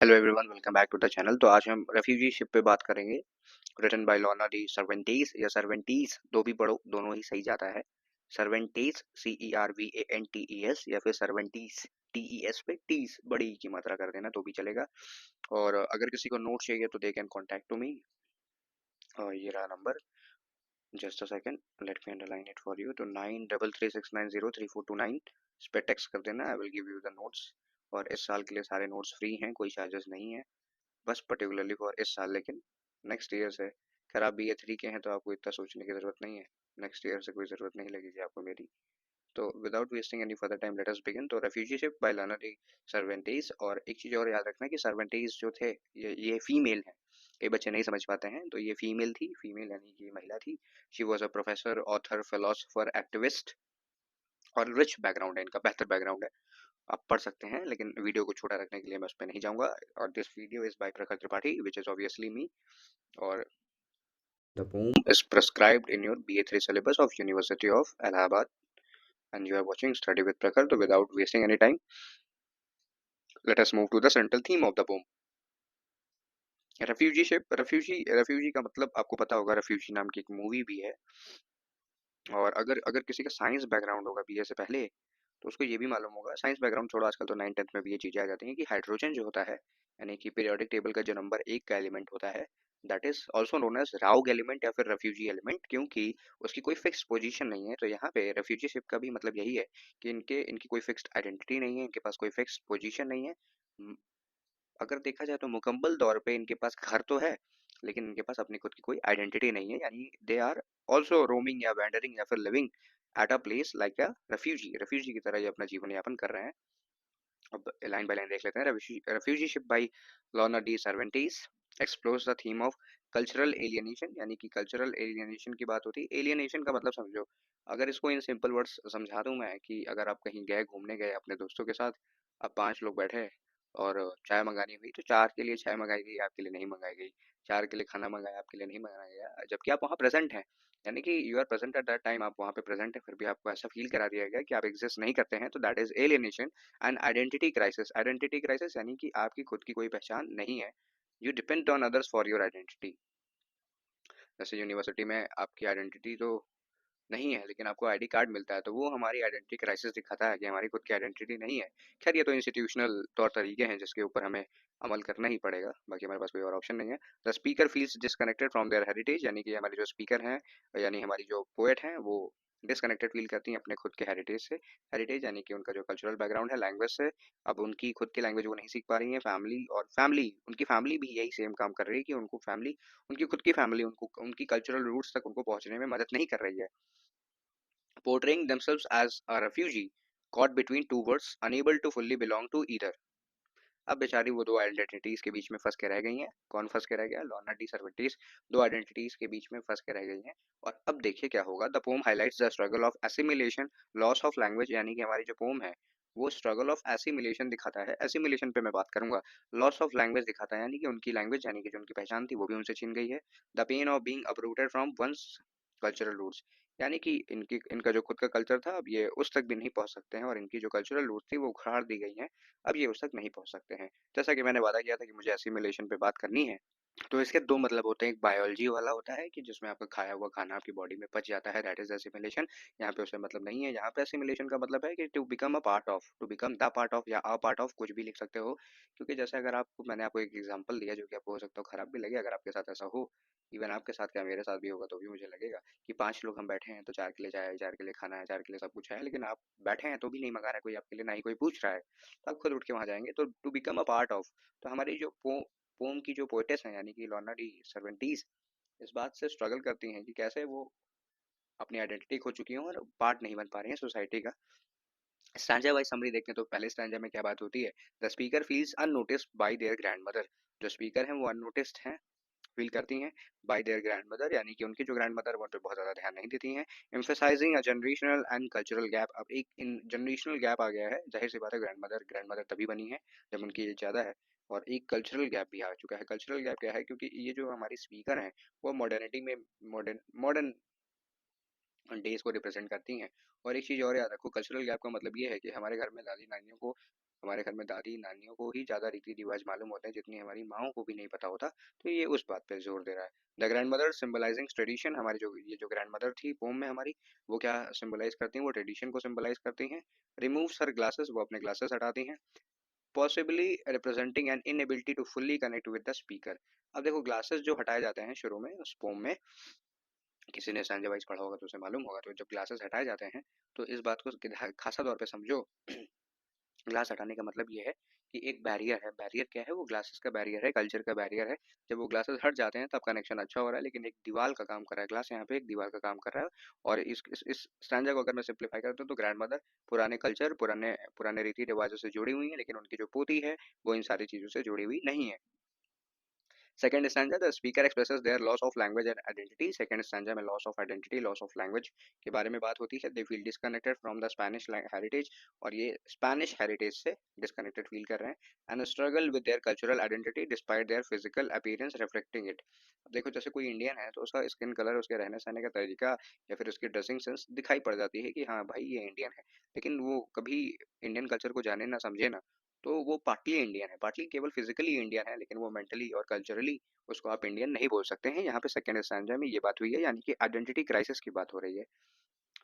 Hello everyone, welcome back to the channel. तो आज हम रेफ्यूजी शिप पे बात करेंगे। Written by Lorna Dee Cervantes या सर्वेंटीज, दो भी पढ़ो, दोनों ही सही जाता है। सर्वेंटीज CERVANTES या फिर सर्वेंटीज TES पे टीज बड़ी की मात्रा कर देना तो भी चलेगा। और अगर किसी को नोट चाहिए तो they can contact to me. ये रहा number, just a second, let me underline it for you. तो 9336903429 इस पे टेक्स्ट कर देना। I will give you the notes. और इस साल के लिए सारे नोट्स फ्री हैं, कोई चार्जेस नहीं है, बस पर्टिकुलरली फॉर इस साल। लेकिन नेक्स्ट ईयर से, अगर आप BA3 के हैं तो आपको इतना सोचने की ज़रूरत नहीं है। नेक्स्ट ईयर से कोई ज़रूरत नहीं लगेगी आपको मेरी। तो without wasting any further time let us begin. तो रेफ्यूजीशिप बाय लर्नर डी सर्वेंटीज। और एक चीज़ और याद रखना कि सर्वेंटीज जो थे ये फीमेल हैं। कई बच्चे नहीं समझ पाते हैं, तो ये फीमेल थी, फीमेल यानी कि महिला थी। She was a professor, author, philosopher, activist, और रिच बैकग्राउंड है इनका, बेहतर बैकग्राउंड है। आप पढ़ सकते हैं, लेकिन वीडियो को छोटा रखने के लिए मैं उस पर नहीं जाऊंगा। और दिस वीडियो इज बाय प्रखर त्रिपाठी विच इज ऑब्वियसली मी। और the poem is prescribed in your BA3 syllabus of University of Allahabad, and you are watching Study with Prakhar. So without wasting any time, let us move to the central theme of the poem. Refugee ship, refugee का मतलब आपको पता होगा, refugee नाम की एक movie भी है। और अगर अगर किसी का साइंस बैकग्राउंड होगा BA से पहले, तो उसको ये भी मालूम होगा। साइंस बैकग्राउंड छोड़ो, आजकल तो 9th-10th में भी ये चीज़ें आ जाती हैं कि हाइड्रोजन जो होता है, यानी कि पीरियोडिक टेबल का जो नंबर 1 का एलिमेंट होता है, that is also known as rogue element या फिर रेफ्यूजी एलिमेंट, क्योंकि उसकी कोई फिक्स पोजीशन नहीं है। तो यहाँ पे रेफ्यूजी शिप का भी मतलब यही है कि इनके इनकी कोई फिक्स्ड आइडेंटिटी नहीं है, इनके पास कोई फिक्स्ड पोजीशन नहीं है। अगर देखा जाए तो मुकम्मल तौर पे इनके पास घर तो है, लेकिन इनके पास अपनी खुद की कोई आइडेंटिटी नहीं है। यानी दे आर ऑल्सो रोमिंग या वैंडरिंग या फिर living at a place like a refugee, refugee की तरह ये अपना जीवन यापन कर रहे हैं। अब लाइन बाय लाइन देख लेते हैं। Refugee ship by Lorna Dee Cervantes explores the theme of cultural alienation. यानी कि कल्चरल एलियनेशन की बात होती है। एलियनेशन का मतलब समझो, अगर इसको इन सिंपल वर्ड्स समझा दूं मैं, कि अगर आप कहीं गए, घूमने गए अपने दोस्तों के साथ, अब 5 लोग बैठे और चाय मंगानी हुई, तो 4 के लिए चाय मंगाई गई, आपके लिए नहीं मंगाई गई। 4 के लिए खाना मंगाया, आपके लिए नहीं मंगाया गया, जबकि आप वहाँ प्रेजेंट हैं। यानी कि you are present at that time, आप वहाँ पे प्रेजेंट है, फिर भी आपको ऐसा फील करा दिया गया कि आप एग्जिस्ट नहीं करते हैं। तो that is alienation. And identity crisis, identity crisis यानी कि आपकी खुद की कोई पहचान नहीं है। You depend on others for your identity. जैसे यूनिवर्सिटी में आपकी आइडेंटिटी तो नहीं है, लेकिन आपको आईडी कार्ड मिलता है, तो वो हमारी आइडेंटिटी क्राइसिस दिखाता है कि हमारी खुद की आइडेंटिटी नहीं है। खैर, ये तो इंस्टीट्यूशनल तौर तरीके हैं जिसके ऊपर हमें अमल करना ही पड़ेगा, बाकी हमारे पास कोई और ऑप्शन नहीं है। The speaker feels disconnected from their heritage. यानी कि हमारे जो स्पीकर हैं, यानी हमारी जो पोएट हैं, वो डिसकनेक्टेड फील करती हैं अपने खुद के हेरिटेज से। हेरिटेज यानी कि उनका जो कल्चरल बैकग्राउंड है, लैंग्वेज से। अब उनकी खुद की लैंग्वेज वो नहीं सीख पा रही है। फैमिली, और फैमिली, उनकी फैमिली भी यही सेम काम कर रही है कि उनको फैमिली, उनकी खुद की फैमिली उनको उनकी कल्चरल रूट्स तक उनको पहुंचने में मदद नहीं कर रही है। portraying themselves as a refugee caught between two worlds, unable to fully belong to either. अब बेचारी वो दो आइडेंटिटीज के बीच में फंस के रह गई हैं। कौन फंस के रह गया? लॉर्ना डी सर्वेंटीज दो आइडेंटिटीज के बीच में फंस के रह गई हैं। और अब देखिए क्या होगा। The pome highlights the struggle of assimilation, loss of language. यानी कि हमारी जो पोम है, वो स्ट्रगल ऑफ एसिमिलेशन दिखाता है। एसिमिलेशन पे मैं बात करूंगा। लॉस ऑफ लैंग्वेज दिखाता है, यानी कि उनकी लैंग्वेज, यानी कि जो उनकी पहचान थी, वो भी उनसे छीन गई है। The pain of being uprooted from one's cultural roots. यानी कि इनका जो खुद का कल्चर था, अब ये उस तक भी नहीं पहुंच सकते हैं, और इनकी जो कल्चरल रूट थी वो उखाड़ दी गई हैं। अब ये उस तक नहीं पहुंच सकते हैं। जैसा कि मैंने वादा किया था कि मुझे एसिमिलेशन पे बात करनी है। तो इसके दो मतलब होते हैं। एक बायोलॉजी वाला होता है कि जिसमें आपका खाया हुआ खाना आपकी बॉडी में पच जाता है, दैट इज एसिमिलेशन। यहाँ पे उससे मतलब नहीं है। यहाँ पे एसिमिलेशन का मतलब है कि to become a part of, to become the part of या अ पार्ट ऑफ, कुछ भी लिख सकते हो। क्योंकि जैसे अगर आपको, मैंने आपको एक एग्जांपल दिया जो कि आपको हो सकता है खराब भी लगे, अगर आपके साथ ऐसा हो, इवन आपके साथ क्या मेरे साथ भी होगा तो भी मुझे लगेगा कि 5 लोग हम बैठे हैं, तो 4 के लिए चाय है, 4 के लिए खाना है, 4 के लिए सब कुछ है, लेकिन आप बैठे हैं तो भी नहीं मंगा रहा है कोई आपके लिए, ना ही कोई पूछ रहा है, तो आप खुद उठ के वहां जाएंगे। तो to become a part of. तो हमारी जो पोम की जो पोएटेस हैं, यानी कि लॉर्ना डी सर्वेंटीज, इस बात से स्ट्रगल करती हैं कि कैसे वो अपनी आइडेंटिटी खो चुकी हैं और पार्ट नहीं बन पा रही हैं सोसाइटी का। स्टैंजा वाइज समरी देखें तो पहले स्टैंजा में क्या बात होती है। The speaker feels unnoticed bye there grandmother. जो स्पीकर हैं वो अननोटिस्ड हैं, फील करती हैं बाय देयर ग्रैंडमदर, यानी कि उनकी जो ग्रैंडमदर वो तो बहुत ज़्यादा ध्यान नहीं देती हैं। Emphasizing a generational and cultural gap. अब एक इन जनरेशनल गैप आ गया है, जाहिर सी बात है, ग्रैंडमदर ग्रैंडमदर तभी बनी है जब उनकी एज ज़्यादा है। और एक कल्चरल गैप भी आ चुका है। कल्चरल गैप क्या है? क्योंकि ये जो हमारी स्पीकर हैं, वो मॉडर्निटी में, मॉडर्न मॉडर्न डेज को रिप्रेजेंट करती हैं। और एक चीज़ और याद रखो, कल्चरल गैप का मतलब ये है कि हमारे घर में दादी नानियों को हमारे घर में दादी नानियों को ही ज़्यादा रीति रिवाज मालूम होते हैं जितनी हमारी माओ को भी नहीं पता होता। तो ये उस बात पे जोर दे रहा है। The grand mother symbolising tradition, हमारी जो ये जो ग्रैंड मदर थी पोम में हमारी, वो क्या सिंबलाइज करती हैं, वो ट्रेडिशन को सिंबलाइज करती हैं। रिमूव्स हर ग्लासेस, वो अपने ग्लासेस हटाती हैं। Possibly representing an inability to fully connect with the speaker. अब देखो ग्लासेस जो हटाए जाते हैं शुरू में उस पोम में, किसी ने सांझे वाइज पढ़ा होगा तो उसे मालूम होगा, तो जब ग्लासेस हटाए जाते हैं तो इस बात को खासा तौर पे समझो। ग्लास हटाने का मतलब ये है कि एक बैरियर है। बैरियर क्या है? वो ग्लासेस का बैरियर है, कल्चर का बैरियर है। जब वो ग्लासेस हट जाते हैं तब कनेक्शन अच्छा हो रहा है, लेकिन एक दीवार का काम कर रहा है ग्लास, यहाँ पे एक दीवार का काम कर रहा है। और इस स्टैंजा को अगर मैं सिंप्लीफाई करता हूँ तो ग्रैंड मदर पुराने कल्चर, पुराने पुराने रीति रिवाजों से जुड़ी हुई है, लेकिन उनकी जो पोती है वो इन सारी चीजों से जुड़ी हुई नहीं है। Second stanza, the speaker expresses their loss of language and identity. Second stanza में loss of identity, loss of language के बारे में बात होती है। They feel disconnected from the Spanish heritage, और ये स्पेनिश हेरिटेज से डिस्कनेक्टेड फील कर रहे हैं। And struggle with their cultural identity despite their physical appearance reflecting it. अब देखो जैसे कोई इंडियन है तो उसका स्किन कलर, उसके रहने सहने का तरीका या फिर उसकी ड्रेसिंग सेंस दिखाई पड़ जाती है कि हाँ भाई ये इंडियन है। लेकिन वो कभी इंडियन कल्चर को जाने ना समझे ना, तो वो पार्टली इंडियन है, पार्टली केवल फिजिकली इंडियन है, लेकिन वो मेंटली और कल्चरली उसको आप इंडियन नहीं बोल सकते हैं। यहाँ पे सेकंड स्टैंजा में ये बात हुई है, यानी कि आइडेंटिटी क्राइसिस की बात हो रही है।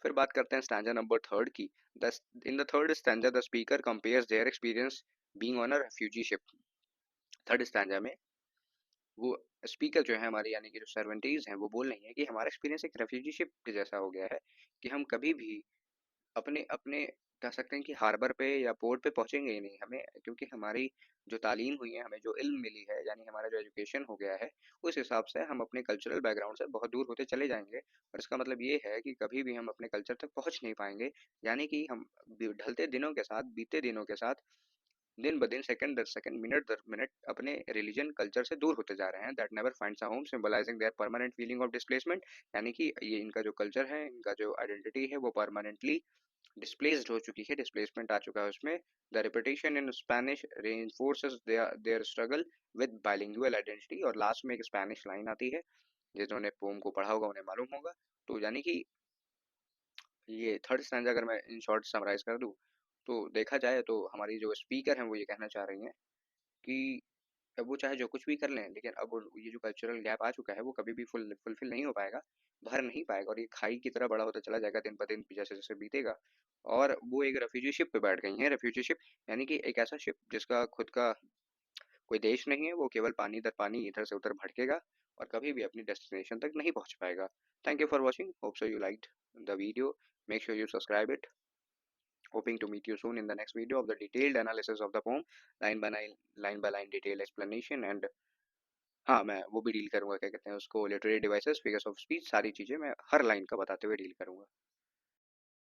फिर बात करते हैं स्टैंजा नंबर थर्ड की। In the third stanza the speaker compares their experience being on a refugee ship. Third stanza में वो स्पीकर जो है हमारे, यानी कि जो सर्वेंटीज हैं, वो बोल रही हैं कि हमारा एक्सपीरियंस एक रेफ्यूजी शिप के जैसा हो गया है, कि हम कभी भी अपने अपने कह सकते हैं कि हार्बर पे या पोर्ट पे पहुंचेंगे ही नहीं हमें, क्योंकि हमारी जो तालीम हुई है, हमें जो इल्म मिली है, यानी हमारा जो एजुकेशन हो गया है, उस हिसाब से हम अपने कल्चरल बैकग्राउंड से बहुत दूर होते चले जाएंगे। और इसका मतलब ये है कि कभी भी हम अपने कल्चर तक पहुंच नहीं पाएंगे। यानी कि हम ढलते दिनों के साथ, बीते दिनों के साथ, दिन ब दिन, सेकंड दर सेकंड, मिनट दर मिनट अपने रिलीजन कल्चर से दूर होते जा रहे हैं। That never finds a home, symbolising there permanent feeling of displacement. यानी कि ये इनका जो कल्चर है, इनका जो आइडेंटिटी है, वो परमानेंटली डिस्प्लेस्ड हो चुकी है, डिस्प्लेसमेंट आ चुका है उसमें। The repetition in Spanish reinforces their struggle with bilingual identity। और लास्ट में एक स्पेनिश लाइन आती है, जिन्होंने पोम को पढ़ा होगा उन्हें मालूम होगा। तो यानी कि ये थर्ड स्टैंजा अगर मैं इन शॉर्ट समराइज कर दूं, तो देखा जाए तो हमारी जो स्पीकर हैं वो ये कहना चाह रही हैं कि अब वो चाहे जो कुछ भी कर लें, लेकिन अब ये जो कल्चरल गैप आ चुका है वो कभी भी फुलफिल नहीं हो पाएगा, भर नहीं पाएगा, और ये खाई की तरह बड़ा होता चला जाएगा दिन ब दिन जैसे जैसे बीतेगा। और वो एक रेफ्यूजी शिप पे बैठ गई हैं। रेफ्यूजी शिप यानी कि एक ऐसा शिप जिसका खुद का कोई देश नहीं है, वो केवल पानी दर पानी इधर से उधर भटकेगा और कभी भी अपनी डेस्टिनेशन तक नहीं पहुंच पाएगा। Thank you for watching, hope so you liked the video, make sure you subscribe it, hoping to meet you soon in the next video of the detailed analysis of the poem, line by line detailed explanation, and हाँ मैं वो भी deal करूंगा, क्या कहते हैं उसको, literary devices, figures of speech, सारी चीजें मैं हर लाइन का बताते हुए डील करूंगा।